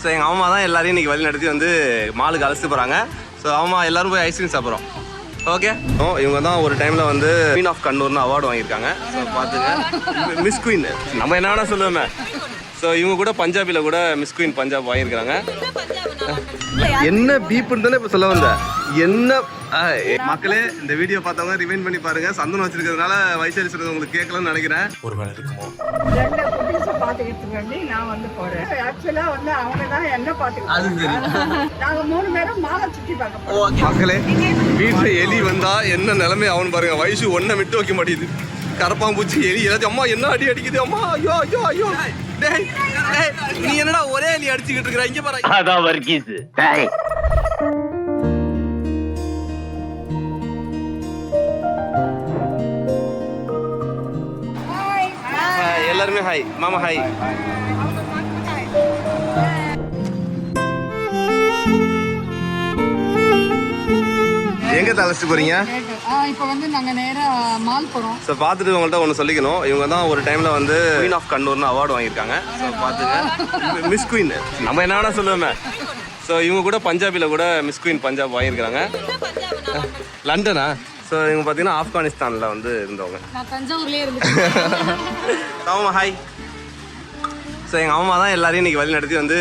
So எங்கள் அம்மா தான் எல்லாரையும் இன்றைக்கி வழி நடத்தி வந்து மாலுக்கு அழைச்சிட்டு போகிறாங்க. ஸோ அம்மா எல்லோரும் போய் ஐஸ்கிரீம் சாப்பிட்றோம். ஓகே. இவங்க தான் ஒரு டைமில் வந்து குயின் ஆஃப் கண்ணூர்னு அவார்டு வாங்கியிருக்காங்க. ஸோ பார்த்துங்க, மிஸ் குயின் நம்ம என்ன வேணால் சொல்லுவோமே. ஸோ இவங்க கூட பஞ்சாபில் கூட மிஸ் குயின் பஞ்சாப் வாங்கியிருக்காங்க. என்ன பீப்புன்னு தானே இப்போ சொல்ல வந்தேன். என்ன மக்களே, இந்த வீடியோ பார்த்தவங்க ரிமைண்ட் பண்ணி பாருங்க. சந்தனம் வச்சிருக்கிறதுனால வயசாரி சொல்றது உங்களுக்கு கேட்கலன்னு நினைக்கிறேன். ஒரு வேலை இருக்குமோ பாத்துக்கிட்டு நான் வந்து போறேன். ஆக்சுவலா வந்து அவங்க தான் என்ன பாத்துக்கிட்டு நாங்க 3 பேரும் மாலை சுத்தி பார்க்க போறோம். மக்களே, வீட்டுல எலி வந்தா என்ன நிலைமை ஆகும் பாருங்க. வயசு ஒன்ன விட்டு வைக்க மாட்டேங்குது. கரப்பாம்பூச்சி எலி எல்லாத்தையும் அம்மா என்ன அடி அடிக்குது. அம்மா ஐயோ ஐயோ ஐயோ. நீ என்னடா ஒரே எலி அடிச்சுக்கிட்டு இருக்கிற? இங்க பாரு. அதான் வர்க்கீஸ். எல்லாருமே ஹாய். மாமா ஹாய். எங்க அழைச்சிட்டு போறீங்க? இப்போ வந்து நாங்க நேரா மால் போறோம். ஸோ பார்த்துட்டு உங்கள்கிட்ட ஒன்று சொல்லிக்கணும். இவங்க தான் ஒரு டைம்ல வந்து குயின் ஆஃப் கண்ணூர்னு அவார்டு வாங்கியிருக்காங்க. ஸோ பார்த்துங்க, மிஸ் குயின் நம்ம என்ன வேணா சொல்லுவோமே. ஸோ இவங்க கூட பஞ்சாபில் கூட மிஸ் குயின் பஞ்சாப் வாங்கியிருக்காங்க. லண்டனா? ஸோ இவங்க பார்த்தீங்கன்னா ஆப்கானிஸ்தானில் வந்து இருந்தவங்க. நான் தஞ்சாவூர்லேயே இருந்தேன். ஆமாம் ஹாய். ஸோ எங்கள் அம்மா தான் எல்லாரையும் இன்றைக்கி வழி நடத்தி வந்து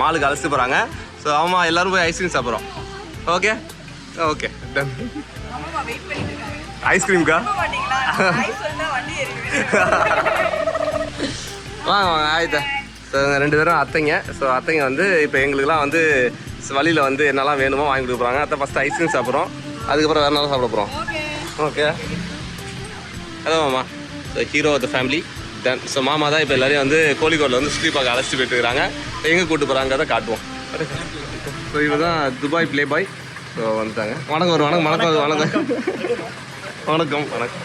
மாலுக்கு அழைச்சிட்டு போகிறாங்க. ஸோ அம்மா எல்லோரும் போய் ஐஸ்கிரீம் சாப்பிட்றோம். Okay okay done. ஐஸ்கிரீம்க்கா? வாங்க வாங்க ஆயிட்டா. ஸோ இவங்க 2 பேரும் அத்தைங்க. ஸோ அத்தைங்க வந்து இப்போ எங்களுக்குலாம் வந்து வழியில் வந்து என்னெல்லாம் வேணுமோ வாங்கி கொடுக்க போகிறாங்க. அத்தை ஃபஸ்ட்டு ஐஸ்கிரீம் சாப்பிட்றோம், அதுக்கப்புறம் வேறு நல்லா சாப்பிட போகிறோம். ஓகே. அதான் மாமா. So hero of the family டன். ஸோ மாமா தான் இப்போ எல்லாரையும் வந்து கோழிக்கோடில் வந்து சுற்றி பார்க்க அழைச்சிட்டு போயிட்டு இருக்கிறாங்க. எங்கே கூப்பிட்டு போகிறாங்க அதை காட்டுவோம். ஸோ இவர் தான் துபாய் ப்ளே பாய். ஸோ வந்துட்டாங்க. வணக்கம் ஒரு வணக்கம் வணக்கம் வணக்கம் வணக்கம் வணக்கம்.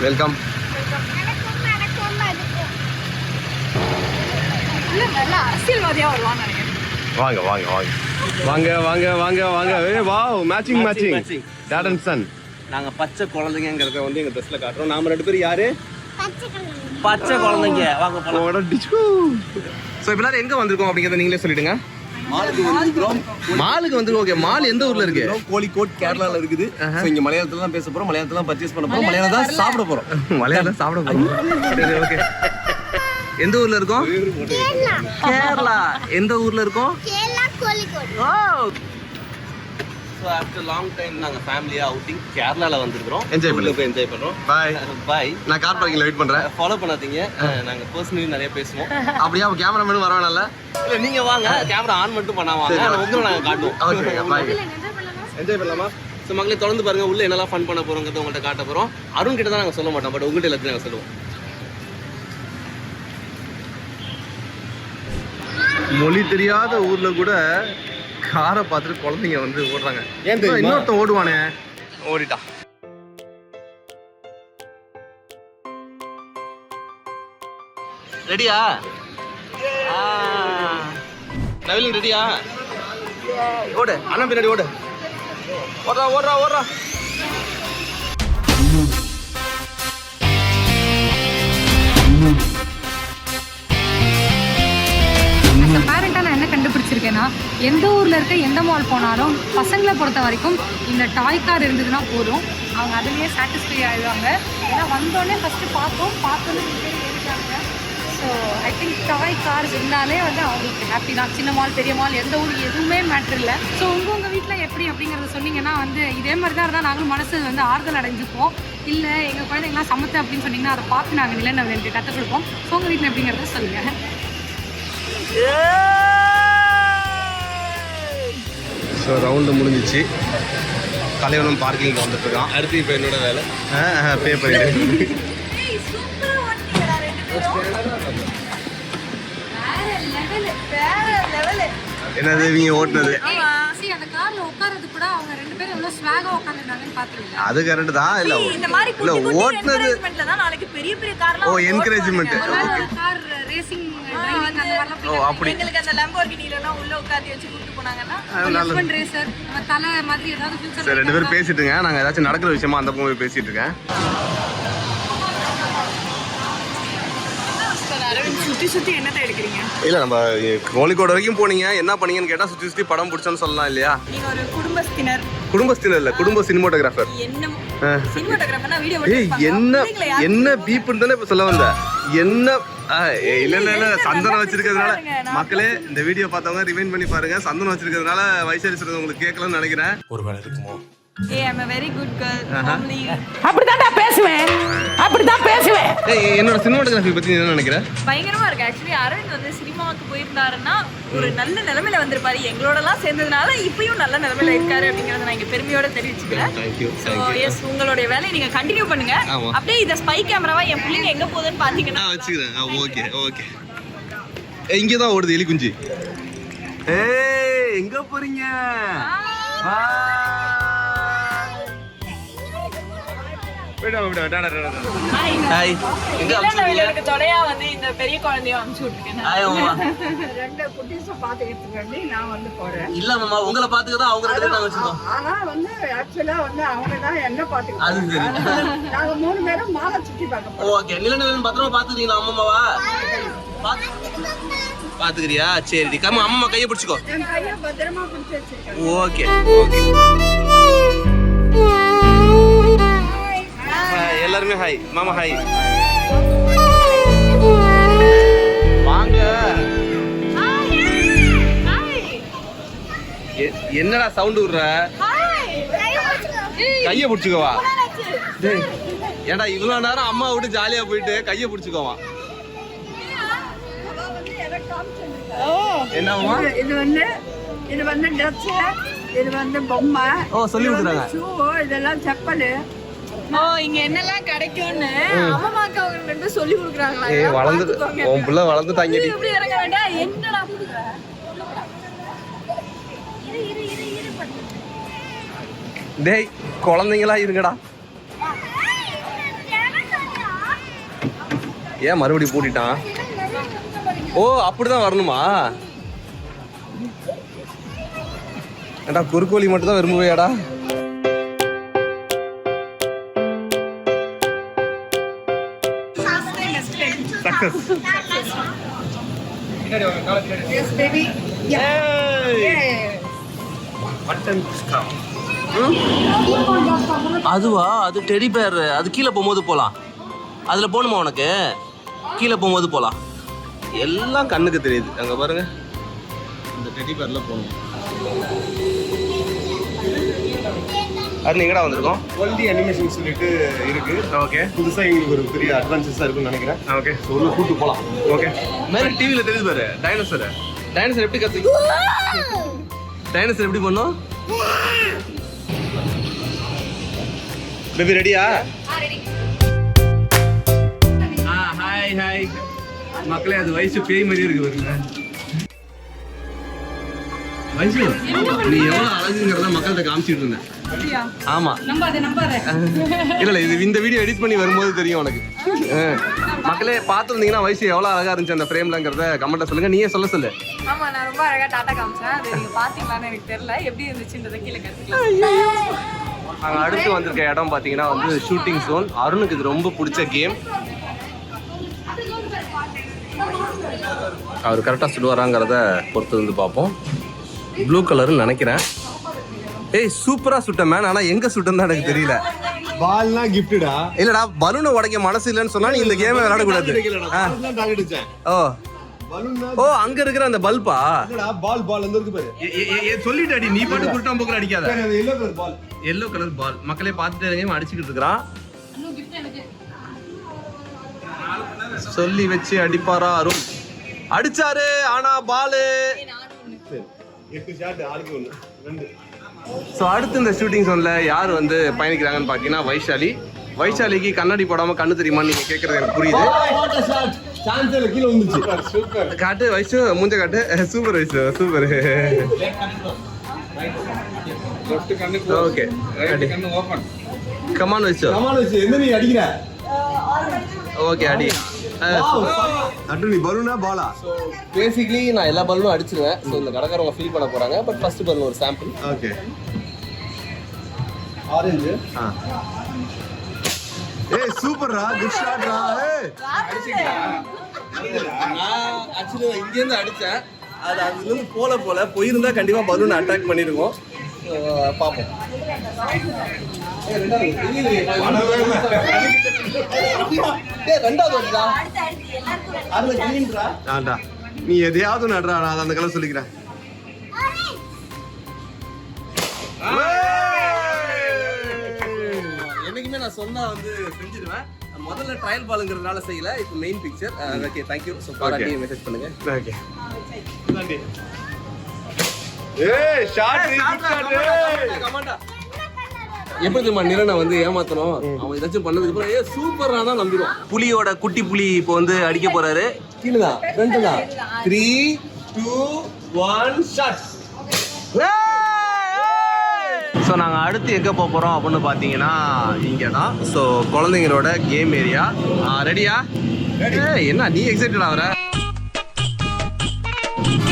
வெல்கம். வாங்க வாங்க வாங்க வாங்க வாங்க வாங்க வாங்க. Wow, matching matching dad and son. நாங்கள் பச்சை குழந்தைங்கிறத வந்து எங்கள் ட்ரெஸ்ஸில் காட்டுறோம். நாம 2 பேரும் யாரு? பச்சை குழந்தைங்க. வாங்க போலாம். ஸோ இப்போ எல்லாரும் எங்கே வந்திருக்கோம் அப்படிங்கிறத நீங்களே சொல்லிடுங்க. மாலுக்கு வந்து. ஓகே, மால் எந்த ஊர்ல இருக்கு? கோழிக்கோட் கேரளால இருக்குது. இங்க மலையாளத்துல தான் பேச போறோம், மலையாளத்துல தான் பர்ச்சேஸ் பண்ண போறோம், மலையாளம் தான் சாப்பிட போறோம். மலையாளம் சாப்பிட போறோம். சரி ஓகே. எந்த ஊர்ல இருக்கோம்? கேரளா. எந்த ஊர்ல இருக்கோம்? Kozhikode. So after long time நாங்கள் ஃபேமிலியாக அவுட்டிங் கேரளாவில் வந்துருக்கிறோம். என்ஜாய் பண்ணுறோம். பாய் பாய். நான் கார் பார்க்கிங்கில் வெயிட் பண்ணுறேன். ஃபாலோ பண்ணாதீங்க. நாங்கள் பர்சனலி நிறைய பேசுவோம். அப்படியே கேமராமேனும் வரவேணால? இல்லை, நீங்கள் வாங்க, கேமரா ஆன் மட்டும் பண்ணாவாங்க, உங்களை நாங்கள் காட்டுவோம். Okay bye. என்ஜாய் பண்ணலாமா? ஸோ மக்களே தொடர்ந்து பாருங்கள். உள்ளே என்னெல்லாம் ஃபன் பண்ண போகிறோங்கிறத உங்கள்கிட்ட காட்ட போகிறோம். அருண் கிட்ட தான் நாங்கள் சொல்ல மாட்டோம், பட் உங்கள்கிட்ட எல்லாத்தையும் நாங்கள் சொல்லுவோம். மொழி தெரியாத ஊரில் கூட காரை பார்த்துட்டு குழந்தைங்க வந்து ஓடுறாங்க. ஏன் இன்னொருத்தன் ஓடுவானே, ஓடிட்டா. ரெடியா? நவீன் ரெடியா? ஓடு அண்ணா பின்னாடி ஓடு. ஓடுறா ஓடுறா ஓடுறா. பேரண்டாக நான் என்ன கண்டுபிடிச்சிருக்கேன்னா, எந்த ஊரில் இருக்க எந்த மால் போனாலும் பசங்களை பொறுத்த வரைக்கும் இந்த டாய் கார் இருந்ததுன்னா போதும், அவங்க அதுலேயே சாட்டிஸ்ஃபை ஆகிடுவாங்க. ஏன்னா வந்தோடனே ஃபஸ்ட்டு பார்த்தோன்னே ஏறிட்டாங்க. So I think toy car இருந்தாலே வந்து அவங்களுக்கு ஹாப்பி தான். சின்ன மால் பெரிய மால் எந்த ஊருக்கு எதுவுமே மேட்ரு இல்லை. ஸோ உங்கள் வீட்டில் எப்படி அப்படிங்கிறத சொன்னீங்கன்னா வந்து இதே மாதிரி தான் இருந்தால் நாங்களும் மனசு வந்து ஆறுதல் அடைஞ்சிப்போம். இல்லை எங்கள் குழந்தைங்களாம் சமத்து அப்படின்னு சொன்னீங்கன்னா அதை பார்த்து நாங்கள் நிலைநிலை கற்றுக் கொடுப்போம். ஸோ உங்கள் வீட்டில் எப்படிங்கிறத சொல்லுங்கள். ஸோ ரவுண்டு முடிஞ்சிச்சு. கலைவனம் பார்க்கிங் வந்துட்டு இருக்கான். அடுத்து இப்போ என்னோட வேலை பே பண்ணிட்டு. என்னது இவங்க ஓட்டுனது? அது கரெக்ட் தான். இல்ல இல்ல ஓட்டுனது ஓ என்கரேஜ்மெண்ட். ஓ அப்படி. சரி 2 பேரும் பேசிட்டுங்க. நாங்கள் ஏதாச்சும் நடக்கிற விஷயமா அந்த போய் பேசிட்டு இருக்கேன். சுத்தி சுத்தி என்னத்தை எடுக்கிறீங்க? இல்ல நம்ம கோழிக்கோடு வரைக்கும் போனீங்க, என்ன பண்ணீங்கன்னு கேட்டா சுத்தி சுத்தி படம் பிடிச்சோன்னு சொல்லலாம் இல்லையா? நீங்க ஒரு குடும்பஸ்தினர். குடும்பஸ்தினர் இல்ல, குடும்ப சினிமாட்டோகிராஃபர். என்ன சினிமாட்டோகிராஃபர்னா வீடியோ என்ன பீப்புன்னு தானே இப்ப சொல்ல வந்த. என்ன இல்ல சந்தனம் வச்சிருக்கிறதுனால மக்களே இந்த வீடியோ பார்த்தவங்க ரிவைண்ட் பண்ணி பாருங்க. சந்தனம் வச்சிருக்கிறதுனால வைசாலி சொல்றது உங்களுக்கு கேட்கலன்னு நினைக்கிறேன். ஒரு வேலை இருக்குமோ? I'm a very good girl. Homely. அப்படிதான் பேசுவேன். என்னோட சினிமாட்டோகிராஃபி பத்தி என்ன நினைக்கிற? பயங்கரமா இருக்கு. ஆக்சுவலி அரவிந்த் வந்து சினிமாவுக்கு போயிருந்தாருன்னா ஒரு நல்ல நிலைமையில வந்திருப்பாரு. எங்களோடலாம் சேர்ந்ததுனால இப்பயும் நல்ல நிலைமையில இருக்காரு அப்படிங்கறத நான் இங்க பெருமையோட தெரிவிச்சுக்கிறேன். எஸ், உங்களுடைய வேலையை நீங்க கண்டினியூ பண்ணுங்க. அப்படியே இத ஸ்பை கேமராவா என் பிள்ளைங்க எங்க போகுதுன்னு பாத்தீங்கன்னா வச்சுக்கிறேன். ஓகே இங்கதான் ஓடுது எலி குஞ்சு. எங்க போறீங்க? தொடையா வந்து இந்த பெரிய குழந்தைய அனுப்பிச்சு விட்டுருக்கேன். ரெண்டு குட்டீஸை பாத்துக்கிட்டு நான் வந்து போறேன். இல்ல மாமா, உங்களை பாத்துக்கதான் அவங்க ரெண்டு பேரும் வச்சிருக்கோம். ஆனா வந்து ஆக்சுவலா வந்து அவங்க தான் என்ன பாத்துக்கிட்டு. அது சரி. நாங்க 3 பேரும் மாலை சுத்தி பார்க்க போறோம். ஓகே, நிலநவன் பத்திரமா பாத்துக்கிறீங்களா அம்மாவா? பாத்துக்கிறியா? சரி, கம்மா அம்மா கையை பிடிச்சுக்கோ. என் கையை பத்திரமா பிடிச்சு வச்சிருக்கேன். ஓகே. எல்லாருமே ஹாய் மாமா, ஹாய். வாங்க. என்னடா சவுண்ட் விடுற? கைய பிடிச்சுக்கோவா? ஏன்டா இவ்வளவு நேரம் அம்மா விட்டு ஜாலியா போயிட்டு கைய பிடிச்சுக்கோவா? என்னம்மா? இது வந்து ட்ரெஸ், இது வந்து பொம்மை. சொல்லி கொடுக்குறாங்க. ஷூ, இதெல்லாம் செப்பல். இங்க என்னெல்லாம் கிடைக்கும்னு அம்மாக்கு அவங்க ரெண்டு சொல்லி கொடுக்குறாங்களா? வளர்ந்து உன் புள்ள வளர்ந்துட்டாங்க. இப்படி இறங்க வேண்டாம். என்னடா டேய் குழந்தைங்களா இருங்கடா. ஏன் மறுபடியும் பூட்டிட்டான்? அப்படிதான் வரணுமா? ஏண்டா குறுக்கோழி மட்டும் தான் விரும்புவையாடா? அதுவா? அது டெடி பேர். அது கீழே போகும்போது போலாம். அதுல போகணுமா உனக்கு? கீழே போகும்போது போலாம். எல்லாம் கண்ணுக்கு தெரியுது. அங்க பாருங்க, இந்த டெடி பேர்ல போகணும். அது எங்கடா வந்திருக்கோம்? குவாலிட்டி அனிமேஷன் சொல்லிட்டு இருக்கு. ஓகே, புதுசா எங்களுக்கு ஒரு பெரிய அட்வான்ஸஸா இருக்குன்னு நினைக்கிறேன். ஓகே, உள்ள கூட்டு போலாம். ஓகே. மேல டிவில தெரியுது பாரு, டைனோசர். டைனோசர் எப்படி கத்து? டைனோசர் எப்படி பண்ணும்? பேபி ரெடியா? ஹாய் மக்களே, அது வயசு பேய் மாதிரி இருக்கு பாருங்க. வயசு நீ எவ்வளவு அழகுங்கிறத மக்கள்கிட்ட காமிச்சிட்டு இருந்தேன். ஆமா, இல்ல இது இந்த வீடியோ எடிட் பண்ணி வரும்போது தெரியும் உனக்கு. மக்களே பார்த்துருந்தீங்கன்னா வயசு எவ்வளவு அழகா இருந்துச்சு அந்த ஃப்ரேம்லங்கிறத கமெண்ட்ல சொல்லுங்க. நீயே சொல்ல. ஆமா, நான் ரொம்ப அழகா டாட்டா காமிச்சேன். அது நீங்க பாத்தீங்களான்னு எனக்கு தெரியல. எப்படி இருந்துச்சுன்றத கீழே கத்துக்கலாம். நாங்க அடுத்து வந்திருக்க இடம் பாத்தீங்கன்னா வந்து ஷூட்டிங் ஜோன். அருணுக்கு இது ரொம்ப பிடிச்ச கேம். அவர் கரெக்டா சுடுவாராங்கிறத பொறுத்து வந்து பார்ப்போம். ப்ளூ கலர்னு நினைக்கிறேன். சூப்பரா சுட்ட மேன். ஆனா எங்க சுட்டன்னு எனக்கு தெரியல. பால்னா கிஃப்டடா? இல்லடா, பலூனை உடைக்க மனசு இல்லைன்னு சொன்னா நீ இந்த கேம் விளையாட கூடாது. அங்க இருக்கிற அந்த பல்பா? பால் அந்த இருக்கு பாரு. சொல்லிட்டாடி, நீ பாட்டு குருட்டாம் போக்குற அடிக்காத. பால், எல்லோ கலர் பால். மக்களே பார்த்துட்டு அடிச்சுக்கிட்டு இருக்கிறான். சொல்லி வச்சு அடிப்பாரா அருண்? அடிச்சாரு, ஆனா பாலு 8 ஷாட் ஆளுக்கு 1 2. ஸோ அடுத்து இந்த ஷூட்டிங் ஜோன்ல யார் வந்து பயணிக்கிறாங்கன்னு பார்த்தீங்கன்னா வைஷாலி. வைஷாலிக்கு கண்ணாடி போடாம கண்ணு தெரியுமா நீங்க கேட்கறது எனக்கு புரியுது. காட்டு வைஷு, மூஞ்ச காட்டு. Super Vaishu, super. Okay, come on Vaishu. Okay, அடி. நீ பலூனா பாலா? பேசிக்கலி நான் எல்லா பலூனும் அடிச்சிருவேன். ஸோ இந்த கடைக்காரவங்க ஃபீல் பண்ண போறாங்க. பட் ஃபர்ஸ்ட் பலூன் ஒரு சாம்பிள். Okay, orange. சூப்பர்ரா, குட் ஷாட்ரா. நான் ஆக்சுவலி இங்கேருந்து அடித்தேன், அது அதுலேருந்து போல போயிருந்தா கண்டிப்பாக பலூன் அட்டாக் பண்ணியிருக்கோம். பார்ப்போம். ரெண்டாவது நீ எதையாவது நடுறா, நான் அந்த கலர் சொல்லிக்கிறேன். என்னைக்குமே நான் சொன்னா வந்து செஞ்சிருவேன். முதல்ல ட்ரையல் பாலுங்கிறதுனால செய்யல, இப்போ main picture. Okay, thank you. So பாராட்டி மெசேஜ் பண்ணுங்க. ஓகே, நன்றி. ஏய் ஷாட் கமாண்டா. எப்படி தெரியுமா நிரனை வந்து ஏமாத்தணும், அவன் ஏதாச்சும் பண்ணதுக்கு அப்புறம் சூப்பரா தான் நம்பிடுவான். புலியோட குட்டி புலி இப்போ வந்து அடிக்க போறாரு. கீழே தான், ஃப்ரண்ட் தான். 3 2 1 ஷாட். ஸோ நாங்கள் அடுத்து எங்கே போக போகிறோம் அப்படின்னு பார்த்தீங்கன்னா இங்கே தான். ஸோ குழந்தைங்களோட கேம் ஏரியா. ரெடியா? என்ன நீ எக்ஸைட்டட் ஆகிற?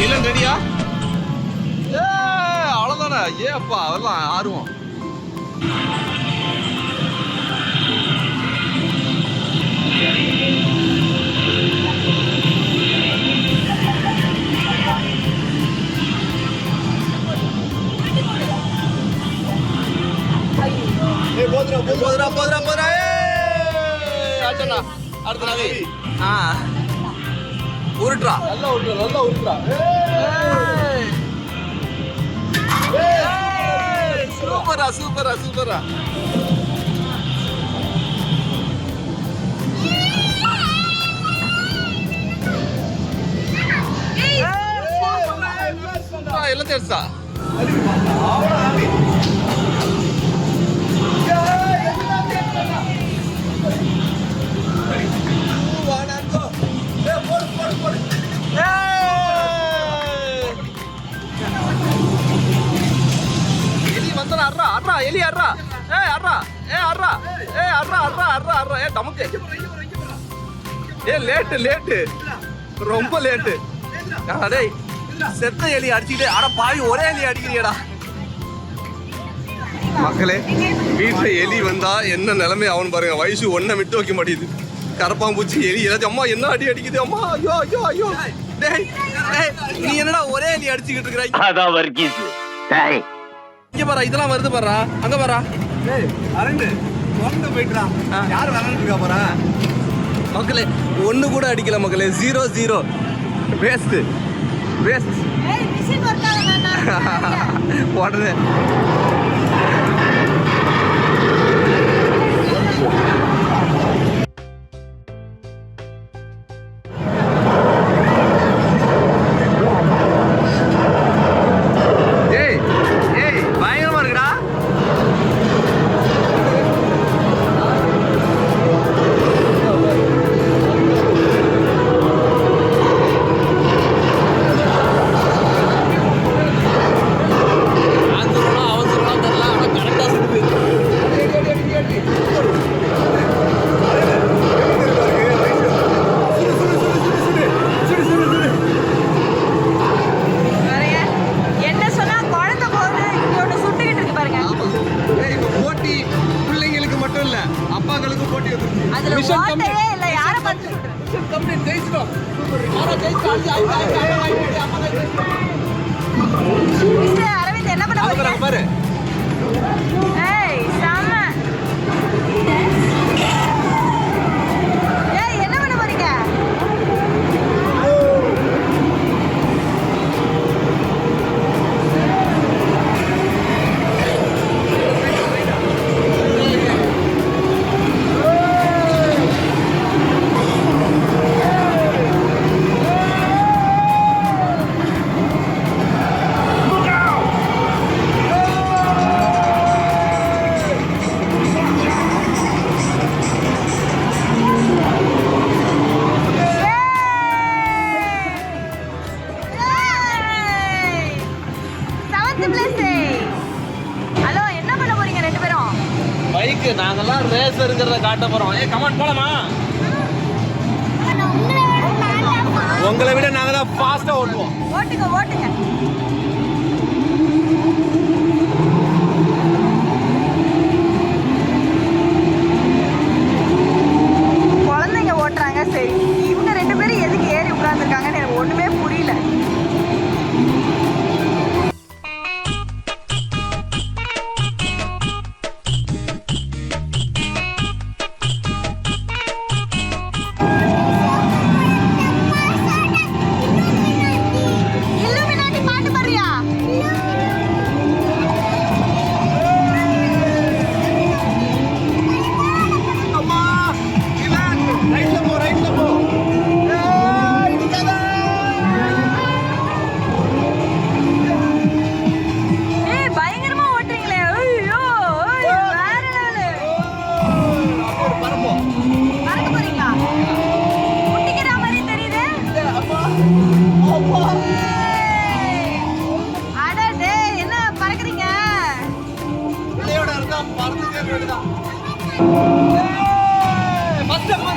இல்லை ரெடியா? அவ்வளோதானே. ஏப்பா அதெல்லாம் ஆர்வம். போதுரா. அடுத்த நாள் உருட்டுறா. நல்லா உருட்டுறா. சூப்பரா. எல்லாம் தெரிசா எலி வந்தா அட்ரா எலி அட்ரா நமக்கு லேட்டு ரொம்ப லேட்டு. அடே செத்த எலி அடிச்சுக்கிட்டே அட பாவி ஒரே எலி அடிக்கிறியடா. மக்களே வீட்டுல எலி வந்தா என்ன நிலைமை ஆகும் பாருங்க. வயசு ஒன்ன விட்டு வைக்க மாட்டேங்குது. கரப்பாம்பூச்சி எலி ஏதாச்சும் அம்மா என்ன அடி அடிக்குது அம்மா. ஐயோ டேய் நீ என்னடா ஒரே எலி அடிச்சுக்கிட்டு இருக்கிற? அதான் வர்க்கீஸ். டேய் இங்க பாரா, இதெல்லாம் வருது பாரா, அங்க பாரா. டேய் அரண்டு கொண்டு போய்டா. யார் விளையாடிட்டு இருக்கா பாரா. மக்களே ஒண்ணு கூட அடிக்கல மக்களே. 0 வேஸ்ட். ஏய் மிஷின் வர்க் ஆகலனா உடனே பயங்கரமா இருக்குடா. அவசரம் தெரியல, ஆனா கரெக்டா சுடுது. என்ன சொன்னா குழந்தை போகுது, இங்க சுட்டுக்கிட்டு இருக்கு பாருங்க. போட்டி பிள்ளைங்களுக்கு மட்டும் இல்ல, அப்பாங்களுக்கு போட்டி வந்துருச்சு. அதுல ஓட்டையே இல்ல, யார பார்த்து கம்ப்ளீட் ஜெயிச்சிட்டோம். அரவிந்த் என்ன பண்ண போறீங்க பாரு. ஏய் சாம ஏய் என்ன பண்ண போறீங்க? ஹலோ என்ன பண்ண போறீங்க ரெண்டு பேரும்? பைக் நாங்கெல்லாம் ரேசருங்கிறத காட்ட போறோம். கமான் போலாமா? உங்களை விட நாங்க தான் ஃபாஸ்டா ஓட்டுவோம். ஓட்டுங்க குழந்தைங்க ஓட்டுறாங்க. சரி இவங்க ரெண்டு பேரும் எதுக்கு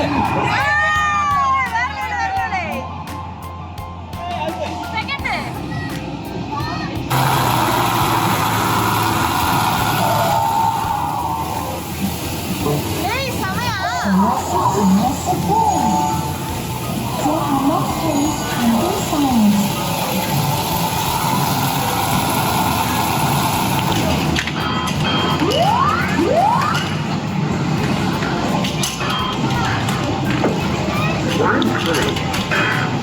வாங்க